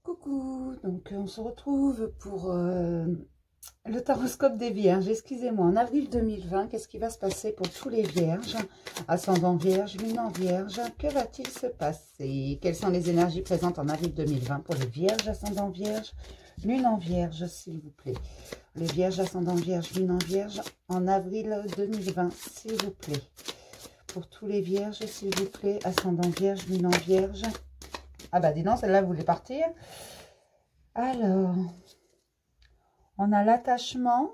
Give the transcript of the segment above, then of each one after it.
Coucou, donc on se retrouve pour le taroscope des Vierges. Excusez-moi, en avril 2020, qu'est-ce qui va se passer pour tous les Vierges? Ascendant Vierge, Lune en Vierge, que va-t-il se passer? Quelles sont les énergies présentes en avril 2020 pour les Vierges, Ascendant Vierge, Lune en Vierge, s'il vous plaît? Les Vierges, Ascendant Vierge, Lune en Vierge, en avril 2020, s'il vous plaît. Pour tous les Vierges, s'il vous plaît, Ascendant Vierge, Lune en Vierge. Ah bah dis donc, celle-là voulait partir. Alors, on a l'attachement,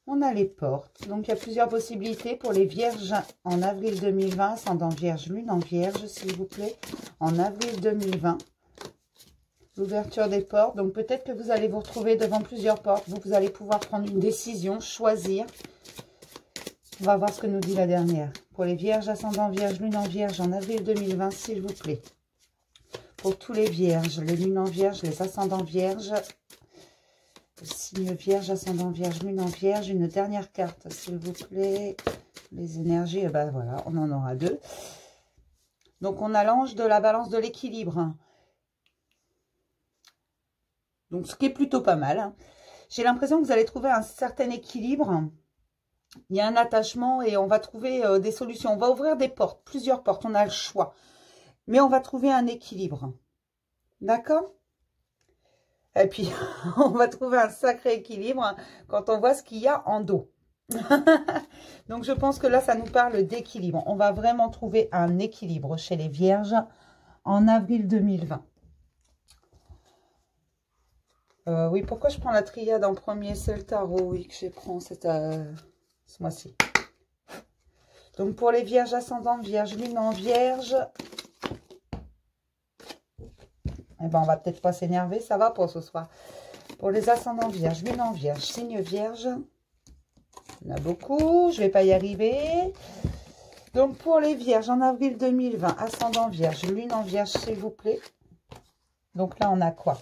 on a les portes. Donc, il y a plusieurs possibilités pour les Vierges en avril 2020, ascendant Vierge, Lune en Vierge, s'il vous plaît, en avril 2020. L'ouverture des portes. Donc, peut-être que vous allez vous retrouver devant plusieurs portes. Vous allez pouvoir prendre une décision, choisir. On va voir ce que nous dit la dernière. Pour les Vierges, ascendant Vierge, Lune en Vierge, en avril 2020, s'il vous plaît. Pour tous les Vierges, les Lunes en Vierge, les ascendants Vierges, signe Vierge, ascendant Vierge, Lune en Vierge, une dernière carte, s'il vous plaît. Les énergies, ben voilà, on en aura deux. Donc, on a l'ange de la balance de l'équilibre. Donc, ce qui est plutôt pas mal. J'ai l'impression que vous allez trouver un certain équilibre. Il y a un attachement et on va trouver des solutions. On va ouvrir des portes, plusieurs portes, on a le choix. Mais on va trouver un équilibre. D'accord? Et puis, on va trouver un sacré équilibre quand on voit ce qu'il y a en dos. Donc, je pense que là, ça nous parle d'équilibre. On va vraiment trouver un équilibre chez les Vierges en avril 2020. Oui, pourquoi je prends la triade en premier? C'est le tarot, oui, que je prends ce mois-ci. Donc, pour les Vierges ascendants, Vierge, Lune en Vierge... Eh ben, on va peut-être pas s'énerver, ça va pour ce soir. Pour les ascendants Vierge, Lune en Vierge, signe Vierge. Il y en a beaucoup, je vais pas y arriver. Donc, pour les Vierges, en avril 2020, ascendant Vierge, Lune en Vierge, s'il vous plaît. Donc là, on a quoi?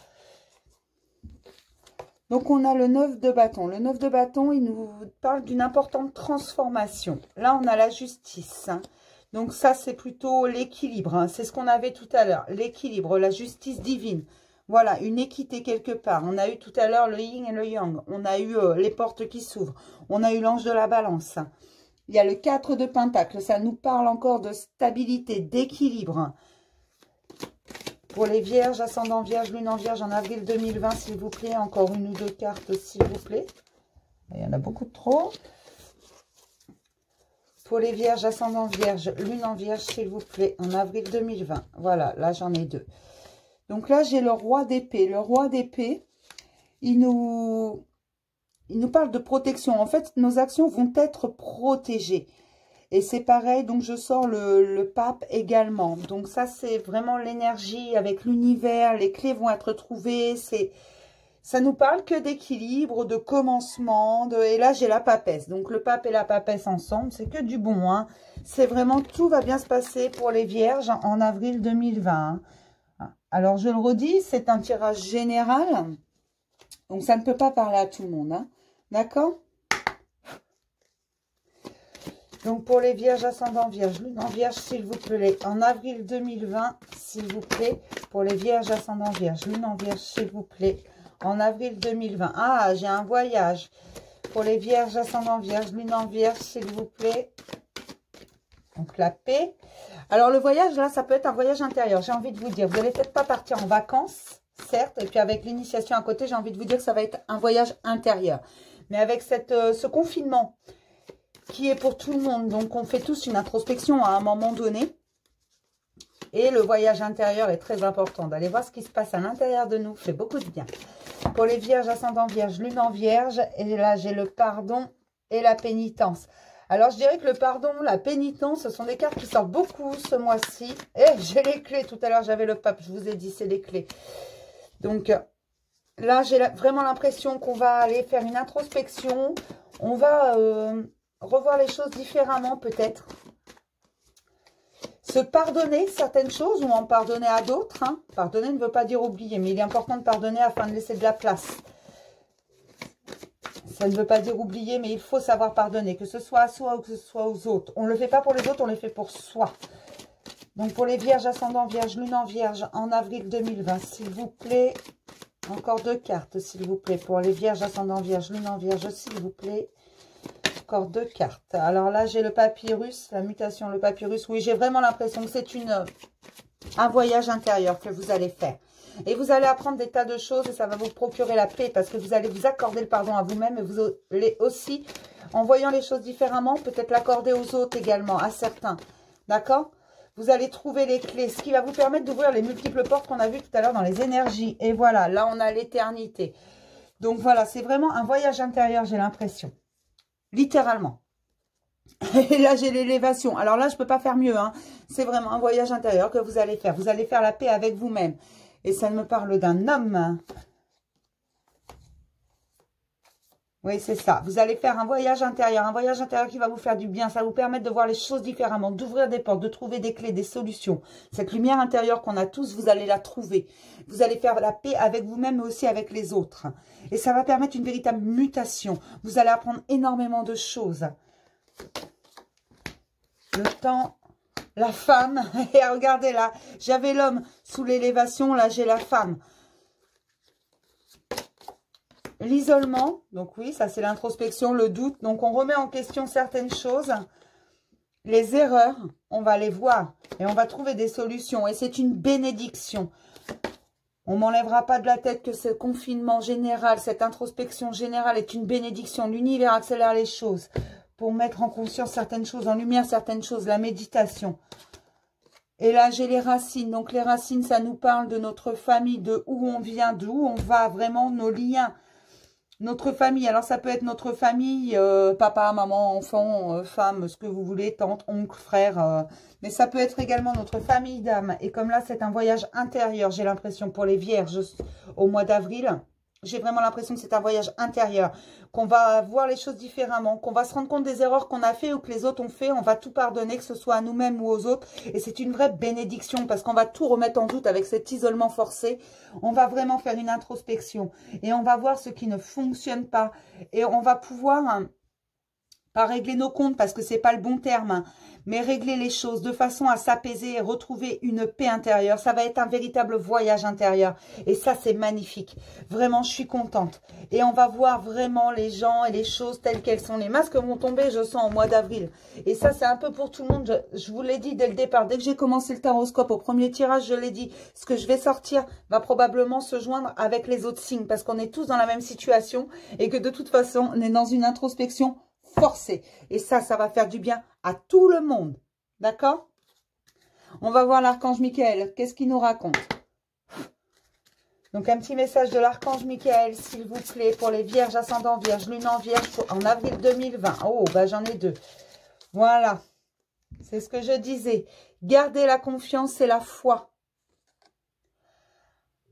Donc, on a le 9 de bâton. Le 9 de bâton, il nous parle d'une importante transformation. Là, on a la justice. Donc, ça, c'est plutôt l'équilibre. C'est ce qu'on avait tout à l'heure. L'équilibre, la justice divine. Voilà, une équité quelque part. On a eu tout à l'heure le yin et le yang. On a eu les portes qui s'ouvrent. On a eu l'ange de la balance. Il y a le 4 de pentacle. Ça nous parle encore de stabilité, d'équilibre. Pour les Vierges, ascendant Vierge, Lune en Vierge, en avril 2020, s'il vous plaît. Encore une ou deux cartes, s'il vous plaît. Il y en a beaucoup trop. Pour les Vierges, ascendant Vierge, Lune en Vierge, s'il vous plaît, en avril 2020. Voilà, là, j'en ai deux. Donc là, j'ai le roi d'épée. Le roi d'épée, il nous parle de protection. En fait, nos actions vont être protégées. Et c'est pareil, donc je sors le pape également. Donc ça, c'est vraiment l'énergie avec l'univers. Les clés vont être trouvées. Ça nous parle que d'équilibre, de commencement. Et là, j'ai la papesse. Donc, le pape et la papesse ensemble, c'est que du bon. Hein. C'est vraiment, tout va bien se passer pour les Vierges en avril 2020. Hein. Alors, je le redis, c'est un tirage général. Donc, ça ne peut pas parler à tout le monde. Hein. D'accord? Donc, pour les Vierges, ascendant Vierge, Lune en Vierge, s'il vous plaît, en avril 2020, s'il vous plaît. Pour les Vierges, ascendant Vierge, Lune en Vierge, s'il vous plaît. En avril 2020. Ah, j'ai un voyage. Pour les Vierges, ascendant Vierge, Lune en Vierge, s'il vous plaît. Donc, la paix. Alors, le voyage, là, ça peut être un voyage intérieur. J'ai envie de vous dire, vous n'allez peut-être pas partir en vacances, certes. Et puis, avec l'initiation à côté, j'ai envie de vous dire que ça va être un voyage intérieur. Mais avec ce confinement qui est pour tout le monde. Donc, on fait tous une introspection à un moment donné. Et le voyage intérieur est très important. D'aller voir ce qui se passe à l'intérieur de nous fait beaucoup de bien. Pour les Vierges, ascendant Vierge, Lune en Vierge. Et là, j'ai le pardon et la pénitence. Alors, je dirais que le pardon, la pénitence, ce sont des cartes qui sortent beaucoup ce mois-ci. Et j'ai les clés. Tout à l'heure, j'avais le pape. Je vous ai dit, c'est les clés. Donc, là, j'ai vraiment l'impression qu'on va aller faire une introspection. On va revoir les choses différemment, peut-être. Se pardonner certaines choses ou en pardonner à d'autres. Hein. Pardonner ne veut pas dire oublier, mais il est important de pardonner afin de laisser de la place. Ça ne veut pas dire oublier, mais il faut savoir pardonner, que ce soit à soi ou que ce soit aux autres. On ne le fait pas pour les autres, on le fait pour soi. Donc, pour les vierges, ascendant vierge, lune en vierge, en avril 2020, s'il vous plaît. Encore 2 cartes, s'il vous plaît. Pour les vierges, ascendant vierge, lune en vierge, s'il vous plaît. Encore 2 cartes. Alors là, j'ai le papyrus, la mutation, le papyrus. Oui, j'ai vraiment l'impression que c'est un voyage intérieur que vous allez faire. Et vous allez apprendre des tas de choses et ça va vous procurer la paix parce que vous allez vous accorder le pardon à vous-même et vous allez aussi, en voyant les choses différemment, peut-être l'accorder aux autres également, à certains. D'accord? Vous allez trouver les clés, ce qui va vous permettre d'ouvrir les multiples portes qu'on a vues tout à l'heure dans les énergies. Et voilà, là, on a l'éternité. Donc voilà, c'est vraiment un voyage intérieur, j'ai l'impression. Littéralement. Et là, j'ai l'élévation. Alors là, je ne peux pas faire mieux. Hein. C'est vraiment un voyage intérieur que vous allez faire. Vous allez faire la paix avec vous-même. Et ça me parle d'un homme. Oui, c'est ça. Vous allez faire un voyage intérieur qui va vous faire du bien. Ça va vous permettre de voir les choses différemment, d'ouvrir des portes, de trouver des clés, des solutions. Cette lumière intérieure qu'on a tous, vous allez la trouver. Vous allez faire la paix avec vous-même, mais aussi avec les autres. Et ça va permettre une véritable mutation. Vous allez apprendre énormément de choses. Le temps, la femme. Et regardez là, j'avais l'homme sous l'élévation, là j'ai la femme. L'isolement, donc oui, ça c'est l'introspection, le doute. Donc on remet en question certaines choses. Les erreurs, on va les voir et on va trouver des solutions. Et c'est une bénédiction. On ne m'enlèvera pas de la tête que ce confinement général, cette introspection générale est une bénédiction. L'univers accélère les choses pour mettre en conscience certaines choses, en lumière certaines choses, la méditation. Et là, j'ai les racines. Donc les racines, ça nous parle de notre famille, de où on vient, d'où on va, vraiment nos liens. Notre famille, alors ça peut être notre famille, papa, maman, enfant, femme, ce que vous voulez, tante, oncle, frère. Mais ça peut être également notre famille d'âme. Et comme là, c'est un voyage intérieur, j'ai l'impression, pour les vierges au mois d'avril. J'ai vraiment l'impression que c'est un voyage intérieur, qu'on va voir les choses différemment, qu'on va se rendre compte des erreurs qu'on a fait ou que les autres ont fait. On va tout pardonner, que ce soit à nous-mêmes ou aux autres. Et c'est une vraie bénédiction parce qu'on va tout remettre en doute avec cet isolement forcé. On va vraiment faire une introspection et on va voir ce qui ne fonctionne pas. Et on va pouvoir... pas régler nos comptes parce que c'est pas le bon terme, hein, mais régler les choses de façon à s'apaiser et retrouver une paix intérieure. Ça va être un véritable voyage intérieur. Et ça, c'est magnifique. Vraiment, je suis contente. Et on va voir vraiment les gens et les choses telles qu'elles sont. Les masques vont tomber, je sens, au mois d'avril. Et ça, c'est un peu pour tout le monde. Je vous l'ai dit dès le départ. Dès que j'ai commencé le taroscope au premier tirage, je l'ai dit. Ce que je vais sortir va probablement se joindre avec les autres signes parce qu'on est tous dans la même situation et que de toute façon, on est dans une introspection forcé. Et ça va faire du bien à tout le monde. D'accord? On va voir l'archange Michael. Qu'est-ce qu'il nous raconte? Donc, un petit message de l'archange Michael, s'il vous plaît, pour les vierges, ascendant vierge, lune en vierge, en avril 2020. Oh, bah j'en ai 2. Voilà. C'est ce que je disais. Gardez la confiance et la foi.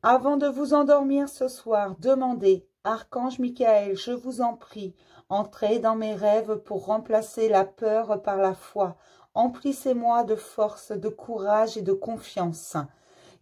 Avant de vous endormir ce soir, demandez, archange Michael, je vous en prie, entrez dans mes rêves pour remplacer la peur par la foi. Emplissez-moi de force, de courage et de confiance.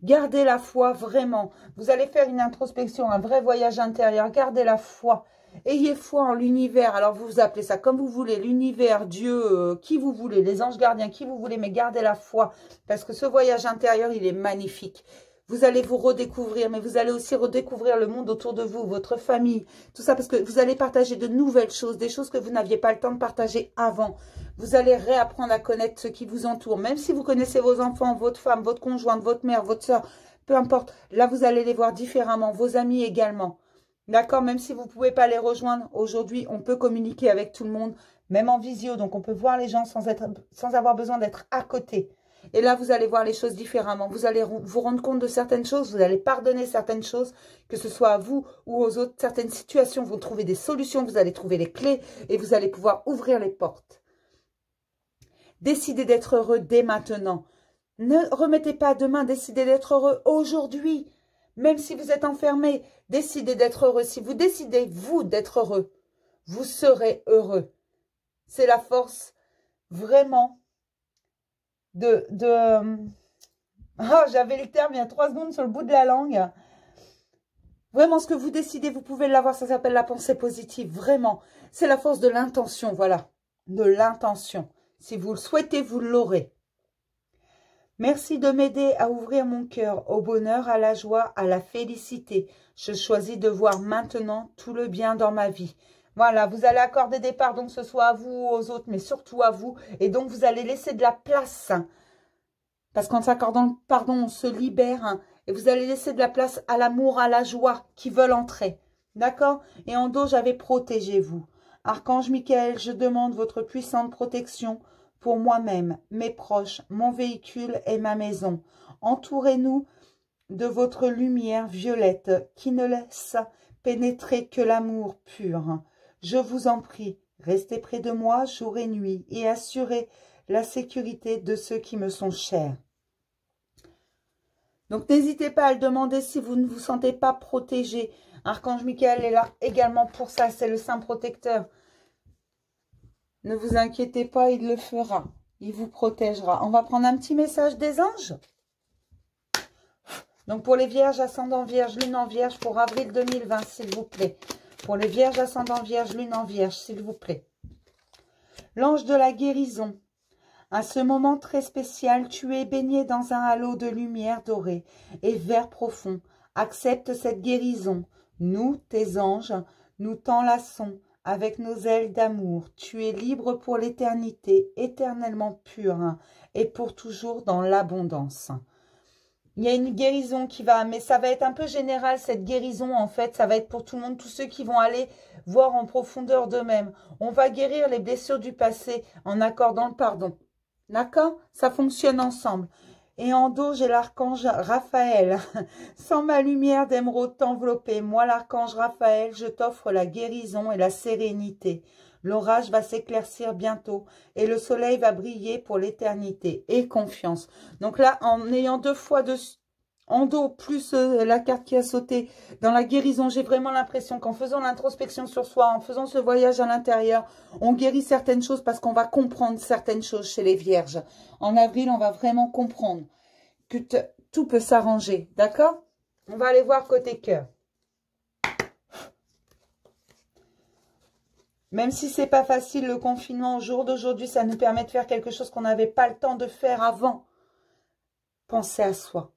Gardez la foi vraiment. Vous allez faire une introspection, un vrai voyage intérieur. Gardez la foi. Ayez foi en l'univers. Alors vous appelez ça comme vous voulez. L'univers, Dieu, qui vous voulez. Les anges gardiens, qui vous voulez. Mais gardez la foi. Parce que ce voyage intérieur, il est magnifique. Vous allez vous redécouvrir, mais vous allez aussi redécouvrir le monde autour de vous, votre famille, tout ça, parce que vous allez partager de nouvelles choses, des choses que vous n'aviez pas le temps de partager avant. Vous allez réapprendre à connaître ceux qui vous entourent, même si vous connaissez vos enfants, votre femme, votre conjointe, votre mère, votre soeur, peu importe. Là, vous allez les voir différemment, vos amis également. D'accord? Même si vous ne pouvez pas les rejoindre, aujourd'hui, on peut communiquer avec tout le monde, même en visio, donc on peut voir les gens sans avoir besoin d'être à côté. Et là, vous allez voir les choses différemment. Vous allez vous rendre compte de certaines choses. Vous allez pardonner certaines choses, que ce soit à vous ou aux autres. Certaines situations, vous trouvez des solutions. Vous allez trouver les clés et vous allez pouvoir ouvrir les portes. Décidez d'être heureux dès maintenant. Ne remettez pas demain. Décidez d'être heureux aujourd'hui. Même si vous êtes enfermé, décidez d'être heureux. Si vous décidez, vous, d'être heureux, vous serez heureux. C'est la force, vraiment, Oh, j'avais le terme il y a 3 secondes sur le bout de la langue. Vraiment, ce que vous décidez, vous pouvez l'avoir. Ça s'appelle la pensée positive. Vraiment, c'est la force de l'intention, voilà. De l'intention. Si vous le souhaitez, vous l'aurez. Merci de m'aider à ouvrir mon cœur au bonheur, à la joie, à la félicité. Je choisis de voir maintenant tout le bien dans ma vie. Voilà, vous allez accorder des pardons, que ce soit à vous ou aux autres, mais surtout à vous. Et donc, vous allez laisser de la place. Parce qu'en s'accordant le pardon, on se libère. Et vous allez laisser de la place à l'amour, à la joie qui veulent entrer. D'accord? Et en dos, j'avais protégez-vous. Archange Michael, je demande votre puissante protection pour moi-même, mes proches, mon véhicule et ma maison. Entourez-nous de votre lumière violette qui ne laisse pénétrer que l'amour pur. Je vous en prie, restez près de moi jour et nuit et assurez la sécurité de ceux qui me sont chers. Donc n'hésitez pas à le demander si vous ne vous sentez pas protégé. Archange Michael est là également pour ça, c'est le saint protecteur. Ne vous inquiétez pas, il le fera. Il vous protégera. On va prendre un petit message des anges. Donc pour les vierges, ascendant vierge, lune en vierge, pour avril 2020, s'il vous plaît. Pour les vierges, ascendant vierge, lune en vierge, s'il vous plaît. L'ange de la guérison. À ce moment très spécial, tu es baigné dans un halo de lumière dorée et vert profond. Accepte cette guérison. Nous, tes anges, nous t'enlaçons avec nos ailes d'amour. Tu es libre pour l'éternité, éternellement pur et pour toujours dans l'abondance. Il y a une guérison qui va, mais ça va être un peu général cette guérison en fait. Ça va être pour tout le monde, tous ceux qui vont aller voir en profondeur d'eux-mêmes. On va guérir les blessures du passé en accordant le pardon. D'accord? Ça fonctionne ensemble. Et en dos, j'ai l'archange Raphaël. Sans ma lumière d'émeraude t'envelopper, moi l'archange Raphaël, je t'offre la guérison et la sérénité. L'orage va s'éclaircir bientôt et le soleil va briller pour l'éternité. Et confiance. Donc là, en ayant 2 fois en dos, plus la carte qui a sauté dans la guérison, j'ai vraiment l'impression qu'en faisant l'introspection sur soi, en faisant ce voyage à l'intérieur, on guérit certaines choses parce qu'on va comprendre certaines choses chez les vierges. En avril, on va vraiment comprendre que tout peut s'arranger. D'accord? On va aller voir côté cœur. Même si c'est pas facile, le confinement au jour d'aujourd'hui, ça nous permet de faire quelque chose qu'on n'avait pas le temps de faire avant. Pensez à soi.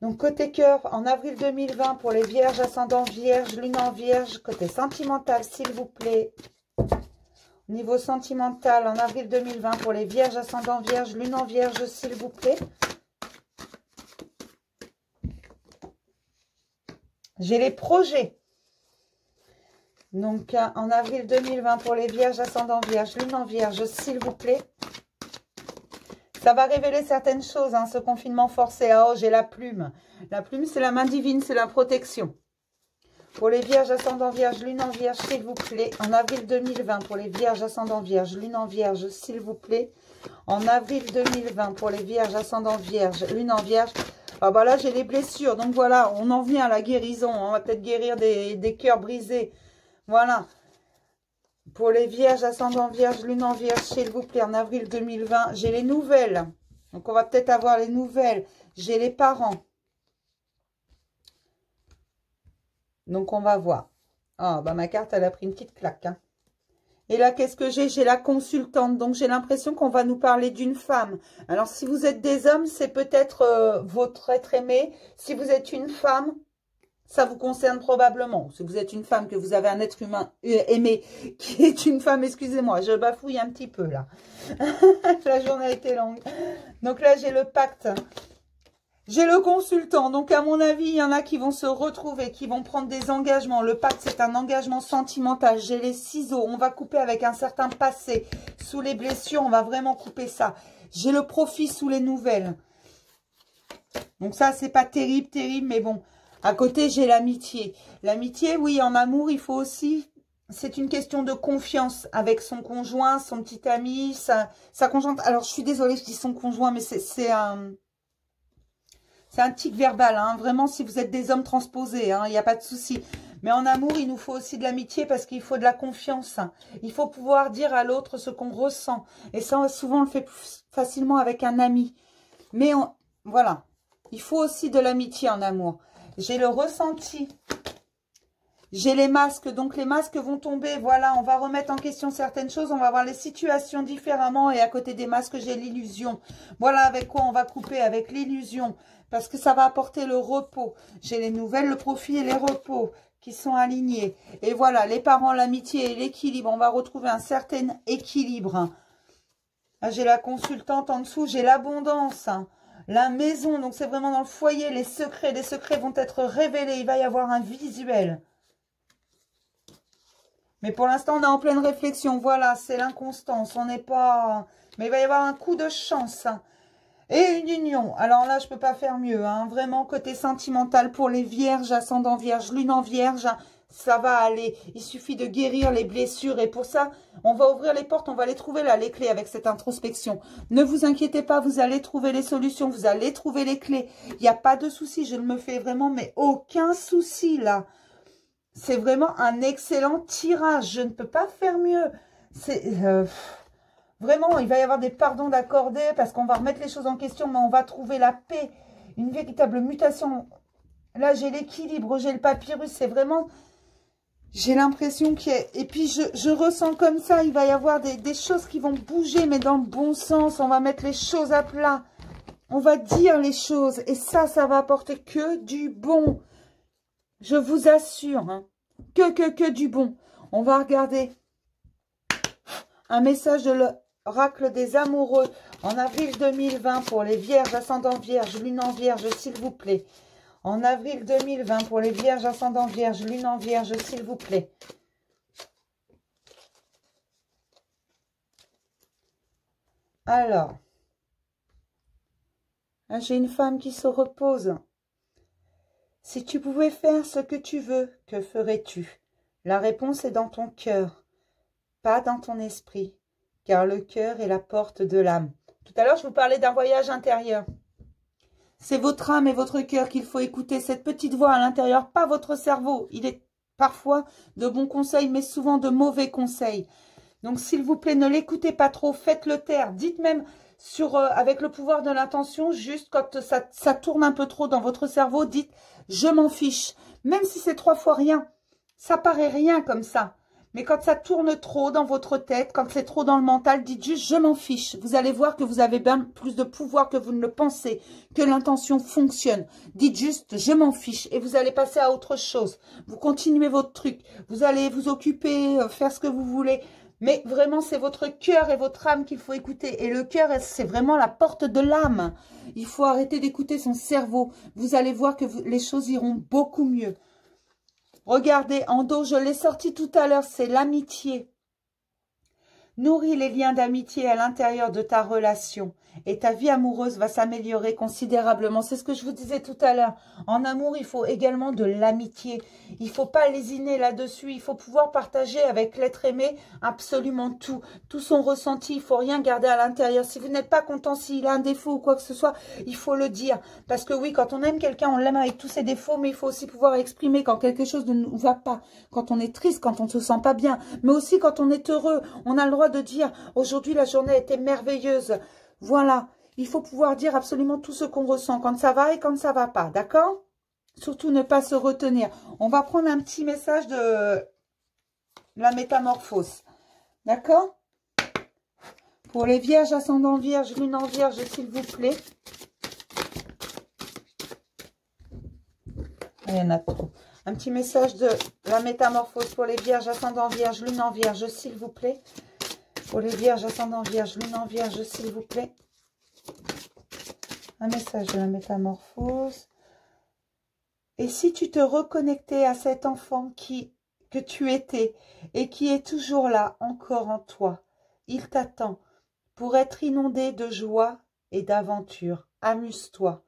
Donc, côté cœur, en avril 2020, pour les vierges, ascendant vierge, lune en vierge, côté sentimental, s'il vous plaît. Au niveau sentimental, en avril 2020, pour les vierges, ascendant vierge, lune en vierge, s'il vous plaît. J'ai les projets. Donc, en avril 2020, pour les vierges, ascendant vierge, lune en vierge, s'il vous plaît. Ça va révéler certaines choses, hein, ce confinement forcé. Ah, oh, j'ai la plume. La plume, c'est la main divine, c'est la protection. Pour les vierges, ascendant vierge, lune en vierge, s'il vous plaît. En avril 2020, pour les vierges, ascendant vierge, lune en vierge, s'il vous plaît. En avril 2020, pour les vierges, ascendant vierge, lune en vierge. Ah bah là, j'ai les blessures. Donc voilà, on en vient à la guérison. On va peut-être guérir des cœurs brisés. Voilà. Pour les vierges, ascendant vierge, lune en vierge, s'il vous plaît, en avril 2020, j'ai les nouvelles. Donc, on va peut-être avoir les nouvelles. J'ai les parents. Donc, on va voir. Ah, bah ma carte, elle a pris une petite claque. Hein. Et là, qu'est-ce que j'ai? J'ai la consultante. Donc, j'ai l'impression qu'on va nous parler d'une femme. Alors, si vous êtes des hommes, c'est peut-être votre être aimé. Si vous êtes une femme, ça vous concerne probablement. Si vous êtes une femme, que vous avez un être humain aimé qui est une femme, excusez-moi, je bafouille un petit peu là. La journée a été longue. Donc là, j'ai le pacte. J'ai le consultant. Donc à mon avis, il y en a qui vont se retrouver, qui vont prendre des engagements. Le pacte, c'est un engagement sentimental. J'ai les ciseaux. On va couper avec un certain passé. Sous les blessures, on va vraiment couper ça. J'ai le profit sous les nouvelles. Donc ça, c'est pas terrible, terrible, mais bon. À côté, j'ai l'amitié. L'amitié, oui, en amour, il faut aussi... C'est une question de confiance avec son conjoint, son petit ami, sa conjointe. Alors, je suis désolée, je dis son conjoint, mais c'est un tic verbal. Hein. Vraiment, si vous êtes des hommes transposés, il n'y a pas de souci. Mais en amour, il nous faut aussi de l'amitié parce qu'il faut de la confiance. Il faut pouvoir dire à l'autre ce qu'on ressent. Et ça, souvent, on le fait plus facilement avec un ami. Mais voilà, il faut aussi de l'amitié en amour. J'ai le ressenti. J'ai les masques, donc les masques vont tomber. Voilà, on va remettre en question certaines choses. On va voir les situations différemment. Et à côté des masques, j'ai l'illusion. Voilà avec quoi on va couper, avec l'illusion. Parce que ça va apporter le repos. J'ai les nouvelles, le profit et les repos qui sont alignés. Et voilà, les parents, l'amitié et l'équilibre. On va retrouver un certain équilibre. J'ai la consultante en dessous, j'ai l'abondance. La maison, donc c'est vraiment dans le foyer. Les secrets vont être révélés. Il va y avoir un visuel. Mais pour l'instant, on est en pleine réflexion. Voilà, c'est l'inconstance. On n'est pas... Mais il va y avoir un coup de chance. Et une union. Alors là, je ne peux pas faire mieux. Hein. Vraiment, côté sentimental pour les vierges, ascendant vierge, lune en vierge, ça va aller. Il suffit de guérir les blessures. Et pour ça, on va ouvrir les portes. On va les trouver là, les clés, avec cette introspection. Ne vous inquiétez pas, vous allez trouver les solutions. Vous allez trouver les clés. Il n'y a pas de souci. Je ne me fais vraiment, mais aucun souci là. C'est vraiment un excellent tirage. Je ne peux pas faire mieux. C'est vraiment, il va y avoir des pardons d'accorder parce qu'on va remettre les choses en question, mais on va trouver la paix. Une véritable mutation. Là, j'ai l'équilibre, j'ai le papyrus. C'est vraiment... J'ai l'impression qu'il y a... Et puis, je ressens comme ça, il va y avoir des choses qui vont bouger, mais dans le bon sens. On va mettre les choses à plat. On va dire les choses. Et ça va apporter que du bon. Je vous assure, hein, que du bon. On va regarder un message de l'oracle des amoureux en avril 2020 pour les vierges, ascendant vierge, lune en vierge, s'il vous plaît. En avril 2020 pour les vierges, ascendant vierge, lune en vierge, s'il vous plaît. Alors, j'ai une femme qui se repose. Si tu pouvais faire ce que tu veux, que ferais-tu? La réponse est dans ton cœur, pas dans ton esprit, car le cœur est la porte de l'âme. Tout à l'heure, je vous parlais d'un voyage intérieur. C'est votre âme et votre cœur qu'il faut écouter, cette petite voix à l'intérieur, pas votre cerveau. Il est parfois de bons conseils, mais souvent de mauvais conseils. Donc, s'il vous plaît, ne l'écoutez pas trop, faites-le taire. Dites même... avec le pouvoir de l'intention, juste quand ça tourne un peu trop dans votre cerveau, dites « je m'en fiche ». Même si c'est 3 fois rien, ça paraît rien comme ça. Mais quand ça tourne trop dans votre tête, quand c'est trop dans le mental, dites juste « je m'en fiche ». Vous allez voir que vous avez bien plus de pouvoir que vous ne le pensez, que l'intention fonctionne. Dites juste « je m'en fiche » et vous allez passer à autre chose. Vous continuez votre truc, vous allez vous occuper, faire ce que vous voulez. Mais vraiment, c'est votre cœur et votre âme qu'il faut écouter. Et le cœur, c'est vraiment la porte de l'âme. Il faut arrêter d'écouter son cerveau. Vous allez voir que les choses iront beaucoup mieux. Regardez, en dos, je l'ai sorti tout à l'heure, c'est l'amitié. Nourris les liens d'amitié à l'intérieur de ta relation. Et ta vie amoureuse va s'améliorer considérablement. C'est ce que je vous disais tout à l'heure. En amour, il faut également de l'amitié. Il ne faut pas lésiner là-dessus. Il faut pouvoir partager avec l'être aimé absolument tout. Tout son ressenti. Il ne faut rien garder à l'intérieur. Si vous n'êtes pas content, s'il a un défaut ou quoi que ce soit, il faut le dire. Parce que oui, quand on aime quelqu'un, on l'aime avec tous ses défauts. Mais il faut aussi pouvoir exprimer quand quelque chose ne nous va pas. Quand on est triste, quand on ne se sent pas bien. Mais aussi quand on est heureux. On a le droit de dire « Aujourd'hui, la journée a été merveilleuse ». Voilà, il faut pouvoir dire absolument tout ce qu'on ressent, quand ça va et quand ça va pas, d'accord? Surtout ne pas se retenir. On va prendre un petit message de la métamorphose, d'accord? Pour les vierges, ascendant vierge, lune en vierge, s'il vous plaît. Il y en a trop. Un petit message de la métamorphose pour les vierges, ascendant vierge, lune en vierge, s'il vous plaît. Pour les vierges, ascendant vierge, lune en vierge, s'il vous plaît. Un message de la métamorphose. Et si tu te reconnectais à cet enfant que tu étais et qui est toujours là, encore en toi, il t'attend pour être inondé de joie et d'aventure. Amuse-toi.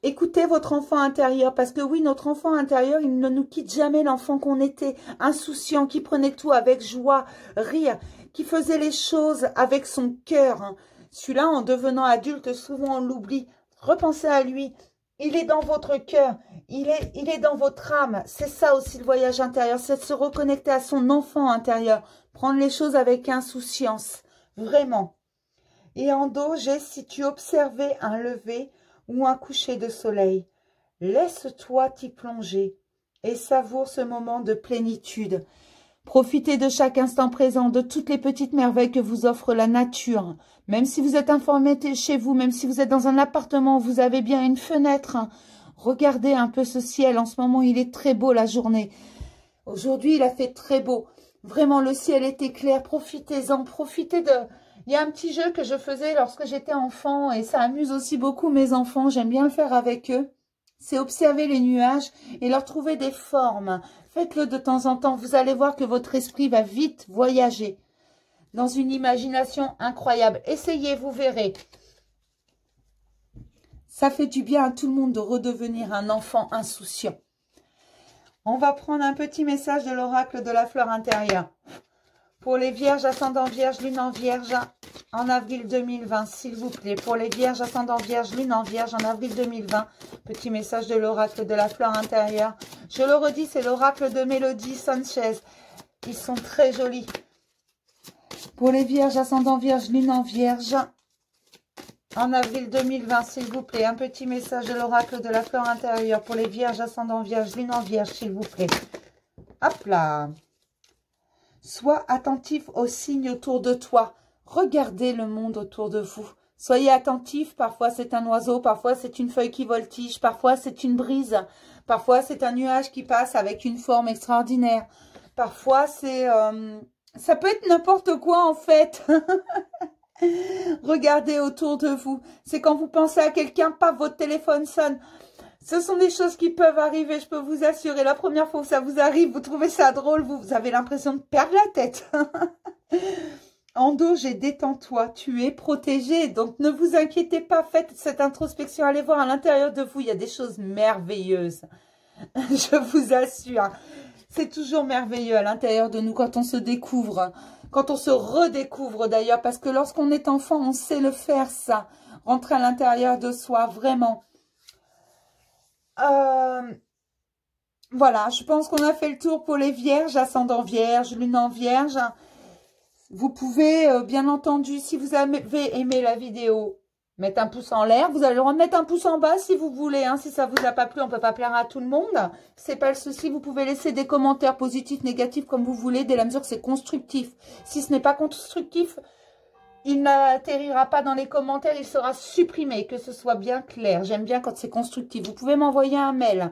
Écoutez votre enfant intérieur, parce que oui, notre enfant intérieur, il ne nous quitte jamais, l'enfant qu'on était, insouciant, qui prenait tout avec joie, rire, qui faisait les choses avec son cœur. Celui-là, en devenant adulte, souvent on l'oublie. Repensez à lui. Il est dans votre cœur, il est dans votre âme. C'est ça aussi le voyage intérieur, c'est de se reconnecter à son enfant intérieur. Prendre les choses avec insouciance, vraiment. Et en dos, j'ai « si tu observais un lever » ou un coucher de soleil. Laisse-toi t'y plonger. et savoure ce moment de plénitude. Profitez de chaque instant présent, de toutes les petites merveilles que vous offre la nature. Même si vous êtes informé chez vous, même si vous êtes dans un appartement où vous avez bien une fenêtre, hein, regardez un peu ce ciel. En ce moment, il est très beau la journée. Aujourd'hui, il a fait très beau. Vraiment, le ciel était clair. Profitez-en, profitez de... Il y a un petit jeu que je faisais lorsque j'étais enfant et ça amuse aussi beaucoup mes enfants. J'aime bien le faire avec eux. C'est observer les nuages et leur trouver des formes. Faites-le de temps en temps. Vous allez voir que votre esprit va vite voyager dans une imagination incroyable. Essayez, vous verrez. Ça fait du bien à tout le monde de redevenir un enfant insouciant. On va prendre un petit message de l'oracle de la fleur intérieure. Pour les vierges, ascendant vierge, lune en vierge, en avril 2020, s'il vous plaît. Pour les vierges, ascendant vierge, lune en vierge, en avril 2020. Petit message de l'oracle de la fleur intérieure. Je le redis, c'est l'oracle de Mélodie Sanchez. Ils sont très jolis. Pour les vierges, ascendant vierge, lune en vierge, en avril 2020, s'il vous plaît. Un petit message de l'oracle de la fleur intérieure. Pour les vierges, ascendant vierge, lune en vierge, s'il vous plaît. Hop là. Sois attentif aux signes autour de toi. Regardez le monde autour de vous. Soyez attentif. Parfois, c'est un oiseau. Parfois, c'est une feuille qui voltige. Parfois, c'est une brise. Parfois, c'est un nuage qui passe avec une forme extraordinaire. Parfois, c'est... ça peut être n'importe quoi, en fait. Regardez autour de vous. C'est quand vous pensez à quelqu'un, pas votre téléphone sonne. Ce sont des choses qui peuvent arriver, je peux vous assurer. La première fois que ça vous arrive, vous trouvez ça drôle, vous avez l'impression de perdre la tête. Ando, j'ai détends-toi, tu es protégé. Donc ne vous inquiétez pas, faites cette introspection. Allez voir à l'intérieur de vous, il y a des choses merveilleuses. Je vous assure. C'est toujours merveilleux à l'intérieur de nous quand on se découvre. Quand on se redécouvre d'ailleurs. Parce que lorsqu'on est enfant, on sait le faire ça. Rentrer à l'intérieur de soi, vraiment. Voilà, je pense qu'on a fait le tour pour les vierges, ascendant vierge, lune en vierge. Vous pouvez, bien entendu, si vous avez aimé la vidéo, mettre un pouce en l'air. Vous allez le droit de mettre un pouce en bas si vous voulez. Hein, si ça vous a pas plu, on peut pas plaire à tout le monde. C'est pas le souci. Vous pouvez laisser des commentaires positifs, négatifs, comme vous voulez, dès la mesure que c'est constructif. Si ce n'est pas constructif, il n'atterrira pas dans les commentaires, il sera supprimé, que ce soit bien clair. J'aime bien quand c'est constructif. Vous pouvez m'envoyer un mail.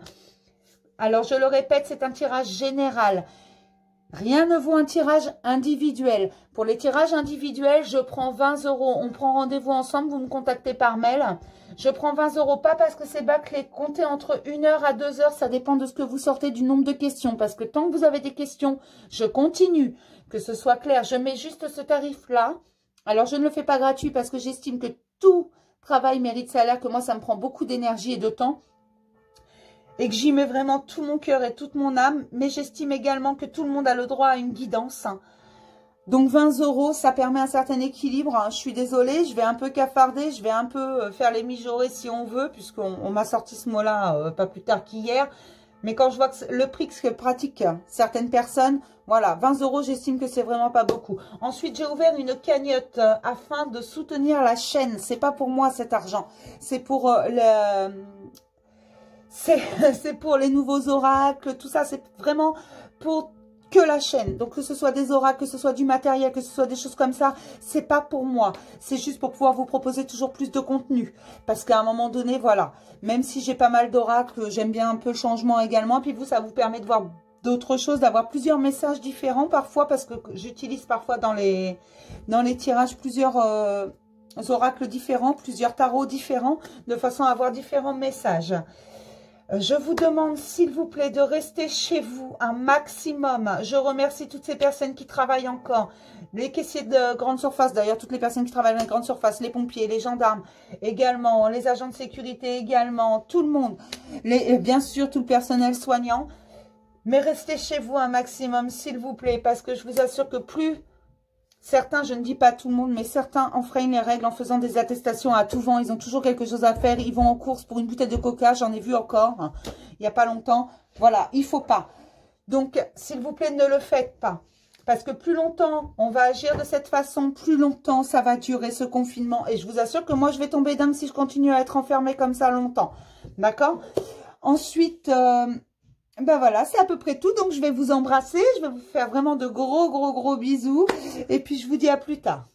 Alors, je le répète, c'est un tirage général. Rien ne vaut un tirage individuel. Pour les tirages individuels, je prends 20 €. On prend rendez-vous ensemble, vous me contactez par mail. Je prends 20 €, pas parce que c'est bâclé. Comptez entre 1 heure à 2 heures, ça dépend de ce que vous sortez, du nombre de questions. Parce que tant que vous avez des questions, je continue. Que ce soit clair, je mets juste ce tarif-là. Alors, je ne le fais pas gratuit parce que j'estime que tout travail mérite salaire, que moi, ça me prend beaucoup d'énergie et de temps. Et que j'y mets vraiment tout mon cœur et toute mon âme. Mais j'estime également que tout le monde a le droit à une guidance. Donc, 20 €, ça permet un certain équilibre. Je suis désolée, je vais un peu cafarder, je vais un peu faire les mijaurées si on veut, puisqu'on m'a sorti ce mot-là pas plus tard qu'hier. Mais quand je vois que le prix que pratiquent certaines personnes, voilà, 20 €, j'estime que c'est vraiment pas beaucoup. Ensuite, j'ai ouvert une cagnotte afin de soutenir la chaîne. C'est pas pour moi cet argent. C'est pour c'est pour les nouveaux oracles, tout ça. C'est vraiment pour que la chaîne. Donc, que ce soit des oracles, que ce soit du matériel, que ce soit des choses comme ça, c'est pas pour moi. C'est juste pour pouvoir vous proposer toujours plus de contenu. Parce qu'à un moment donné, voilà, même si j'ai pas mal d'oracles, j'aime bien un peu le changement également. Puis vous, ça vous permet de voir d'autres choses, d'avoir plusieurs messages différents parfois, parce que j'utilise parfois dans les tirages plusieurs oracles différents, plusieurs tarots différents, de façon à avoir différents messages. Je vous demande, s'il vous plaît, de rester chez vous un maximum. Je remercie toutes ces personnes qui travaillent encore. Les caissiers de grande surface, d'ailleurs, toutes les personnes qui travaillent dans les grandes surfaces, les pompiers, les gendarmes également, les agents de sécurité également, tout le monde. Bien sûr, tout le personnel soignant. Mais restez chez vous un maximum, s'il vous plaît, parce que je vous assure que plus... Certains, je ne dis pas tout le monde, mais certains enfreignent les règles en faisant des attestations à tout vent. Ils ont toujours quelque chose à faire. Ils vont en course pour une bouteille de coca. J'en ai vu encore, hein, il n'y a pas longtemps. Voilà, il ne faut pas. Donc, s'il vous plaît, ne le faites pas. Parce que plus longtemps on va agir de cette façon, plus longtemps ça va durer ce confinement. Et je vous assure que moi, je vais tomber dingue si je continue à être enfermée comme ça longtemps. D'accord? Ensuite... Ben voilà, c'est à peu près tout. Donc, je vais vous embrasser. Je vais vous faire vraiment de gros bisous. Et puis, je vous dis à plus tard.